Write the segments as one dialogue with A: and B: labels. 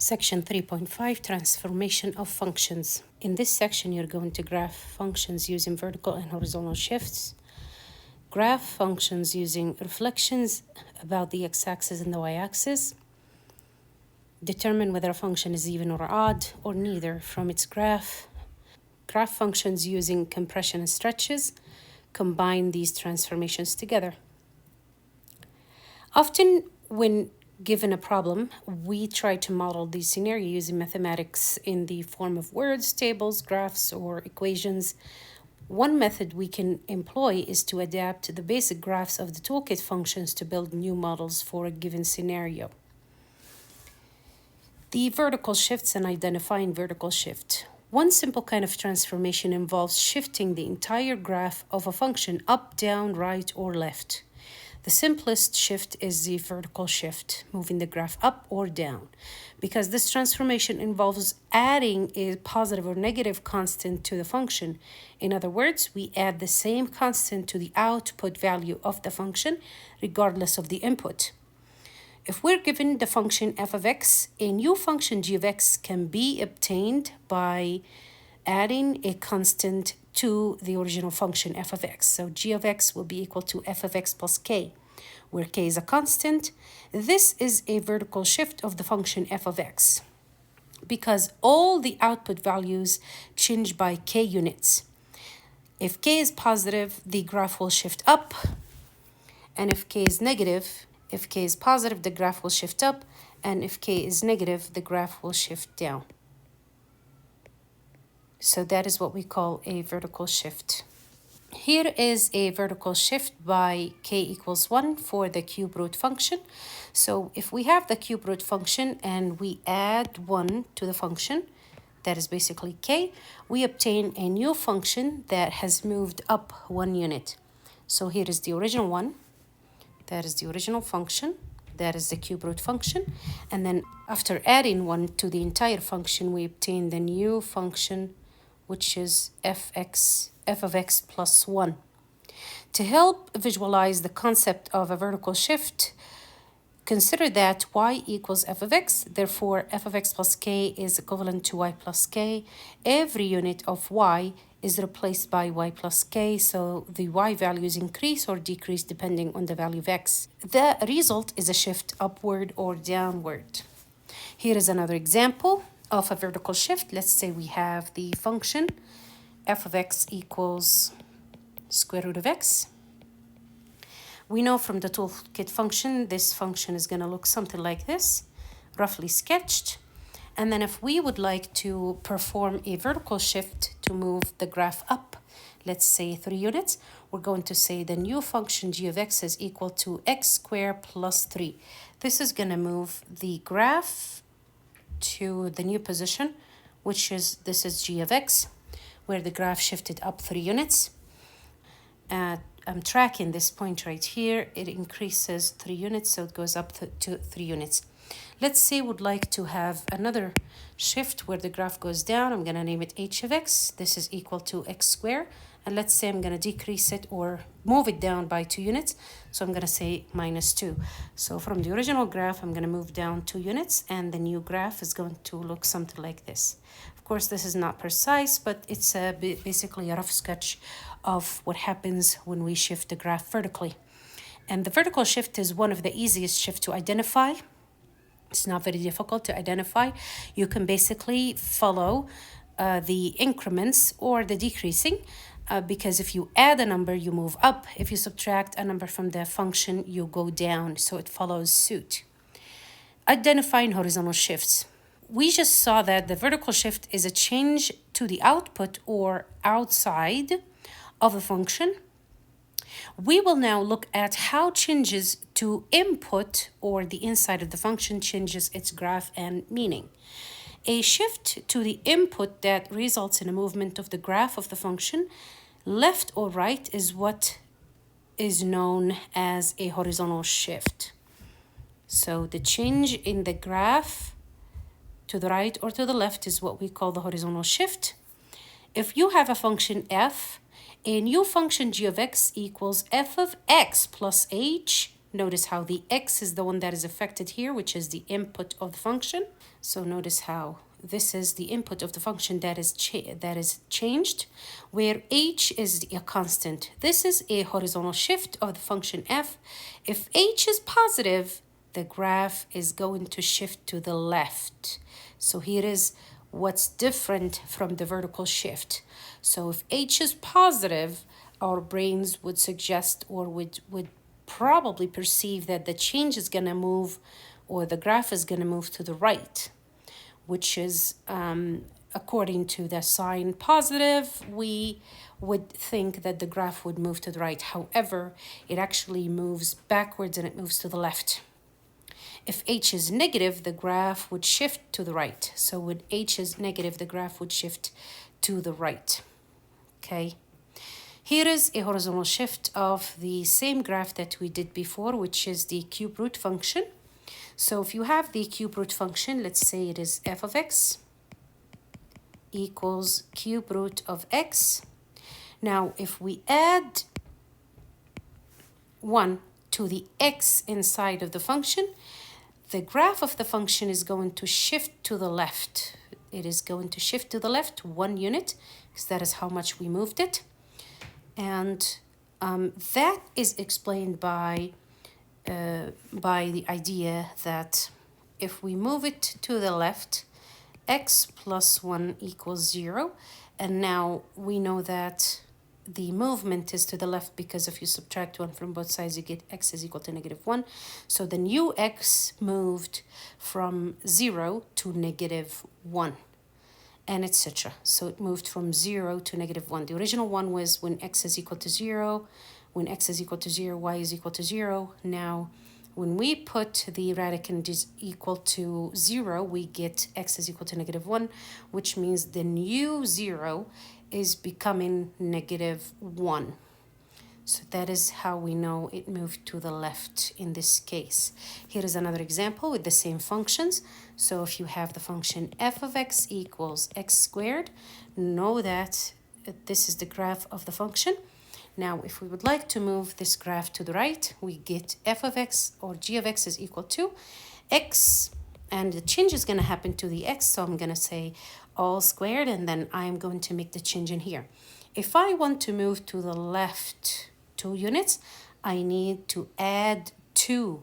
A: Section 3.5, Transformation of Functions. In this section, you're going to graph functions using vertical and horizontal shifts, graph functions using reflections about the x-axis and the y-axis, determine whether a function is even or odd or neither from its graph, graph functions using compression and stretches, combine these transformations together. Often, when given a problem, we try to model the scenario using mathematics in the form of words, tables, graphs, or equations. One method we can employ is to adapt the basic graphs of the toolkit functions to build new models for a given scenario. The vertical shifts and identifying vertical shift. One simple kind of transformation involves shifting the entire graph of a function up, down, right, or left. The simplest shift is the vertical shift, moving the graph up or down, because this transformation involves adding a positive or negative constant to the function. In other words, we add the same constant to the output value of the function, regardless of the input. If we're given the function f of x, a new function g of x can be obtained by adding a constant to the original function f of x. So g of x will be equal to f of x plus k, where k is a constant. This is a vertical shift of the function f of x because all the output values change by k units. If k is positive, the graph will shift up, and if k is negative, if k is positive, the graph will shift up, and if k is negative, the graph will shift down. So that is what we call a vertical shift. Here is a vertical shift by k equals 1 for the cube root function. So if we have the cube root function and we add 1 to the function, that is basically k, we obtain a new function that has moved up 1 unit. So here is the original one. That is the original function. That is the cube root function. And then after adding 1 to the entire function, we obtain the new function, which is f of x plus 1. To help visualize the concept of a vertical shift, consider that y equals f of x. Therefore, f of x plus k is equivalent to y plus k. Every unit of y is replaced by y plus k, so the y values increase or decrease depending on the value of x. The result is a shift upward or downward. Here is another example of a vertical shift. Let's say we have the function f of x equals square root of x. We know from the toolkit function, this function is going to look something like this, roughly sketched. And then if we would like to perform a vertical shift to move the graph up, let's say 3 units, we're going to say the new function g of x is equal to x squared plus 3. This is going to move the graph to the new position, which is, this is g of x, where the graph shifted up 3 units. I'm tracking this point right here. It increases 3 units, so it goes up to 3 units. Let's say we'd like to have another shift where the graph goes down. I'm going to name it h of x. This is equal to x squared. And let's say I'm going to decrease it or move it down by 2 units. So I'm going to say minus 2. So from the original graph, I'm going to move down 2 units, and the new graph is going to look something like this. Of course, this is not precise, but it's basically a rough sketch of what happens when we shift the graph vertically. And the vertical shift is one of the easiest shifts to identify. It's not very difficult to identify. You can basically follow the increments or the decreasing, because if you add a number, you move up. If you subtract a number from the function, you go down. So it follows suit. Identifying horizontal shifts. We just saw that the vertical shift is a change to the output or outside of a function. We will now look at how changes to input or the inside of the function changes its graph and meaning. A shift to the input that results in a movement of the graph of the function, left or right, is what is known as a horizontal shift. So the change in the graph to the right or to the left is what we call the horizontal shift. If you have a function f, a new function g of x equals f of x plus h Notice how the x is the one that is affected here, which is the input of the function. So notice how this is the input of the function that is changed, where h is a constant. This is a horizontal shift of the function f. If h is positive, the graph is going to shift to the left. So here is what's different from the vertical shift. So if h is positive, our brains would suggest or would probably perceive that the change is going to move, or the graph is going to move to the right, which is according to the sign positive, we would think that the graph would move to the right. However, it actually moves backwards and it moves to the left. If h is negative, the graph would shift to the right. So when h is negative, the graph would shift to the right. Okay. Here is a horizontal shift of the same graph that we did before, which is the cube root function. So if you have the cube root function, let's say it is f of x equals cube root of x. Now, if we add 1 to the x inside of the function, the graph of the function is going to shift to the left. It is going to shift to the left 1 unit, because that is how much we moved it. And that is explained by the idea that if we move it to the left, x plus 1 equals 0. And now we know that the movement is to the left, because if you subtract 1 from both sides, you get x is equal to negative 1. So the new x moved from 0 to negative 1. And etc. So it moved from 0 to negative 1. The original one was when x is equal to 0. When x is equal to 0, y is equal to 0. Now, when we put the radicand is equal to 0, we get x is equal to negative 1, which means the new 0 is becoming negative 1. So that is how we know it moved to the left in this case. Here is another example with the same functions. So if you have the function f of x equals x squared, know that this is the graph of the function. Now, if we would like to move this graph to the right, we get f of x or g of x is equal to x, and the change is going to happen to the x. So I'm going to say all squared, and then I'm going to make the change in here. If I want to move to the left 2 units, I need to add 2,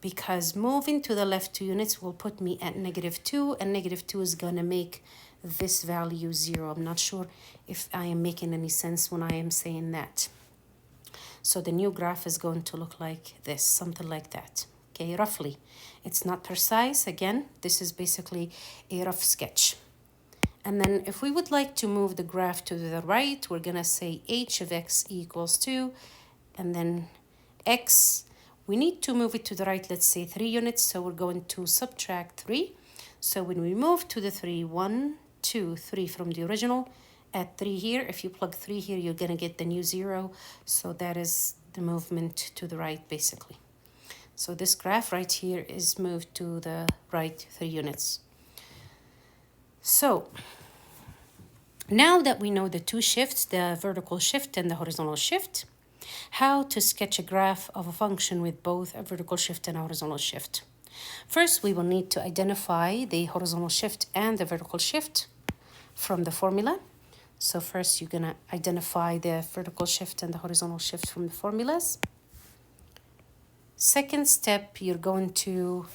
A: because moving to the left 2 units will put me at negative 2, and negative 2 is going to make this value 0. I'm not sure if I am making any sense when I am saying that. So the new graph is going to look like this, something like that. Okay, roughly. It's not precise. Again, this is basically a rough sketch. And then if we would like to move the graph to the right, we're going to say h of x equals 2, and then x, we need to move it to the right, let's say 3 units, so we're going to subtract 3. So when we move to the 3, 1, 2, 3 from the original, add 3 here. If you plug 3 here, you're going to get the new 0. So that is the movement to the right, basically. So this graph right here is moved to the right 3 units. So now that we know the 2 shifts, the vertical shift and the horizontal shift, how to sketch a graph of a function with both a vertical shift and a horizontal shift. First, we will need to identify the horizontal shift and the vertical shift from the formula. So first, you're going to identify the vertical shift and the horizontal shift from the formulas. Second step, you're going to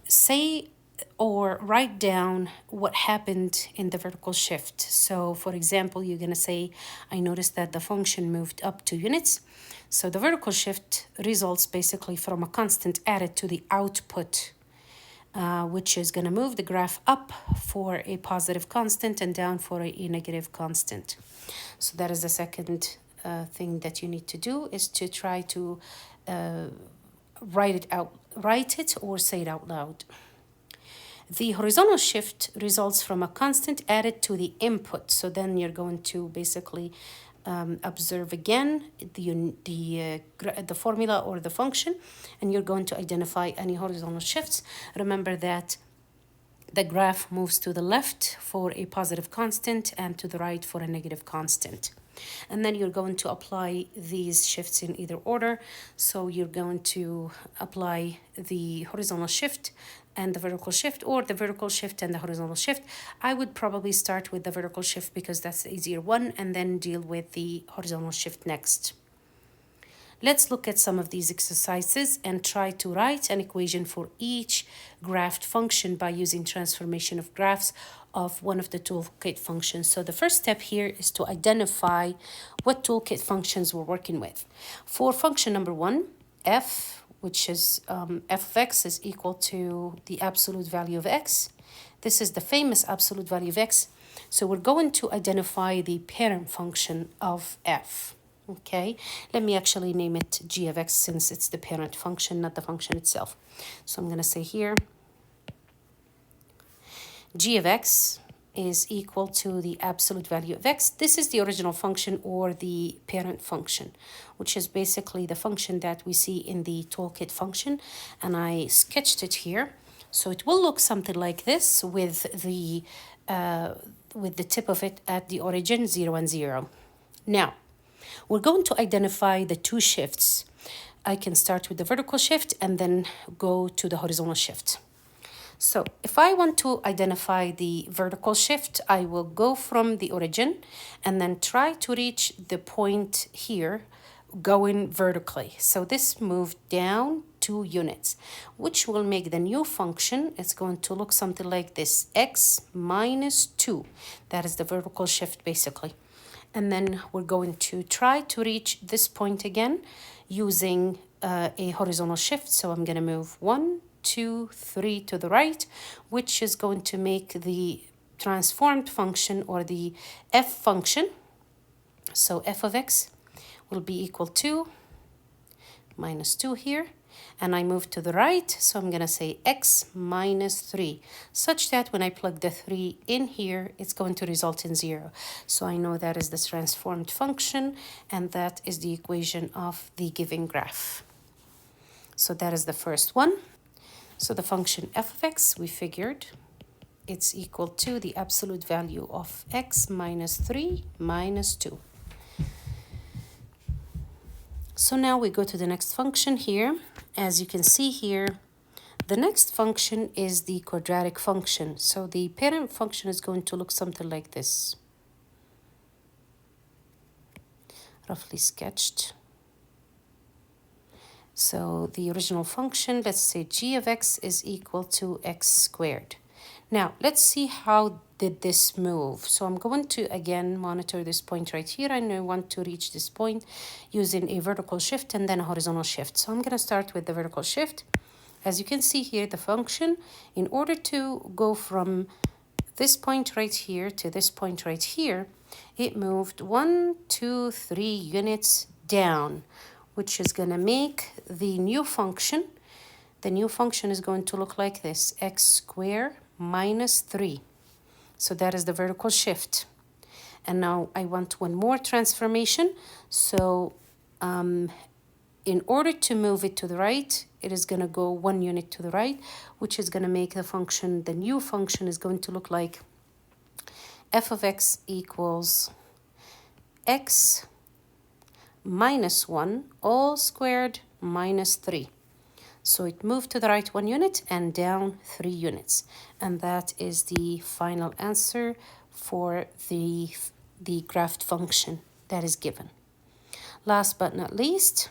A: say or write down what happened in the vertical shift. So for example, you're going to say, I noticed that the function moved up 2 units. So the vertical shift results basically from a constant added to the output, which is going to move the graph up for a positive constant and down for a negative constant. So that is the second thing that you need to do, is to try to write it or say it out loud. The horizontal shift results from a constant added to the input. So then you're going to basically observe again the formula or the function, and you're going to identify any horizontal shifts. Remember that the graph moves to the left for a positive constant and to the right for a negative constant. And then you're going to apply these shifts in either order. So you're going to apply the horizontal shift and the vertical shift, or the vertical shift and the horizontal shift. I would probably start with the vertical shift because that's the easier one, and then deal with the horizontal shift next. Let's look at some of these exercises and try to write an equation for each graphed function by using transformation of graphs of one of the toolkit functions. So the first step here is to identify what toolkit functions we're working with. For function number 1, f, which is f of x is equal to the absolute value of x. This is the famous absolute value of x. So we're going to identify the parent function of f. Okay, let me actually name it g of x since it's the parent function, not the function itself. So I'm going to say here, g of x is equal to the absolute value of x. This is the original function or the parent function, which is basically the function that we see in the toolkit function. And I sketched it here. So it will look something like this with the tip of it at the origin, 0 and 0. Now, we're going to identify the two shifts. I can start with the vertical shift and then go to the horizontal shift. So if I want to identify the vertical shift, I will go from the origin and then try to reach the point here going vertically. So this moved down 2 units, which will make the new function, it's going to look something like this, x minus 2. That is the vertical shift basically. And then we're going to try to reach this point again using a horizontal shift. So I'm going to move 1, 2, 3 to the right, which is going to make the transformed function or the f function. So f of x will be equal to minus 2 here. And I move to the right, so I'm going to say x minus 3, such that when I plug the 3 in here, it's going to result in 0. So I know that is the transformed function, and that is the equation of the given graph. So that is the first one. So the function f of x, we figured, it's equal to the absolute value of x minus 3 minus 2. So now we go to the next function here. As you can see here, the next function is the quadratic function. So the parent function is going to look something like this. Roughly sketched. So the original function, let's say g of x is equal to x squared. Now, let's see how did this move. So I'm going to, again, monitor this point right here, and I want to reach this point using a vertical shift and then a horizontal shift. So I'm going to start with the vertical shift. As you can see here, the function, in order to go from this point right here to this point right here, it moved 1, 2, 3 units down, which is going to make the new function. The new function is going to look like this, x squared minus 3. So that is the vertical shift. And now I want one more transformation. So in order to move it to the right, it is going to go 1 unit to the right, which is going to make the function, the new function is going to look like f of x equals x minus 1 all squared minus 3. So it moved to the right 1 unit and down 3 units. And that is the final answer for the graphed function that is given. Last but not least,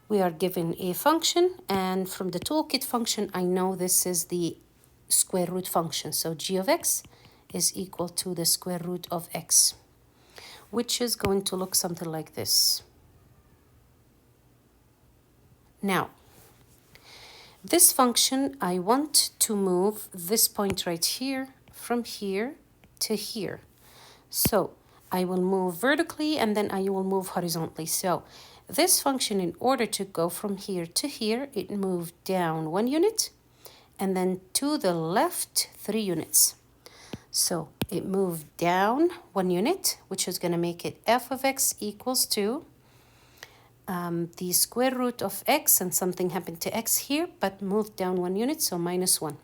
A: we are given a function, and from the toolkit function, I know this is the square root function. So g of x is equal to the square root of x, which is going to look something like this. Now, this function, I want to move this point right here from here to here. So I will move vertically and then I will move horizontally. So this function, in order to go from here to here, it moved down 1 unit and then to the left 3 units. So it moved down 1 unit, which is going to make it f of x equals to the square root of x, and something happened to x here, but moved down 1 unit, so minus 1.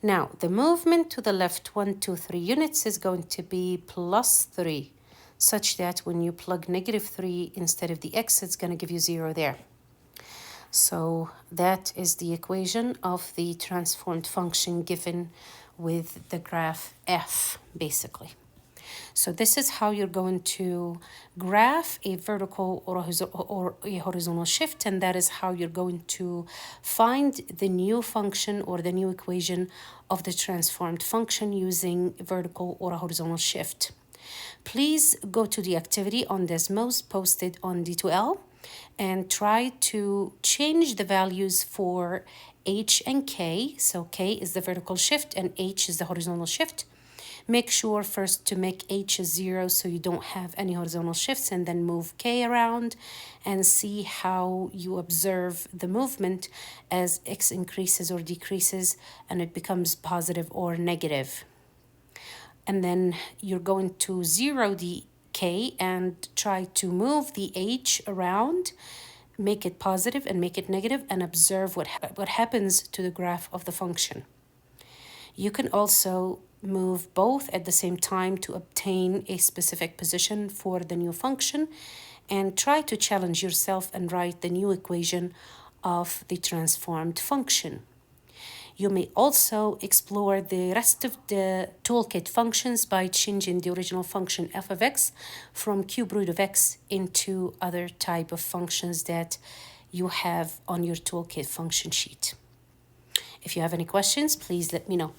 A: Now, the movement to the left 1, 2, 3 units is going to be plus 3. such that when you plug -3 instead of the x, it's going to give you 0 there. So that is the equation of the transformed function given with the graph f, basically. So this is how you're going to graph a vertical or a horizontal shift, and that is how you're going to find the new function or the new equation of the transformed function using vertical or a horizontal shift. Please go to the activity on Desmos posted on D2L and try to change the values for h and k. So k is the vertical shift and h is the horizontal shift. Make sure first to make h a 0 so you don't have any horizontal shifts, and then move k around and see how you observe the movement as x increases or decreases and it becomes positive or negative. And then you're going to 0 the k and try to move the h around, make it positive and make it negative, and observe what happens to the graph of the function. You can also move both at the same time to obtain a specific position for the new function, and try to challenge yourself and write the new equation of the transformed function. You may also explore the rest of the toolkit functions by changing the original function f of x from cube root of x into other type of functions that you have on your toolkit function sheet. If you have any questions, please let me know.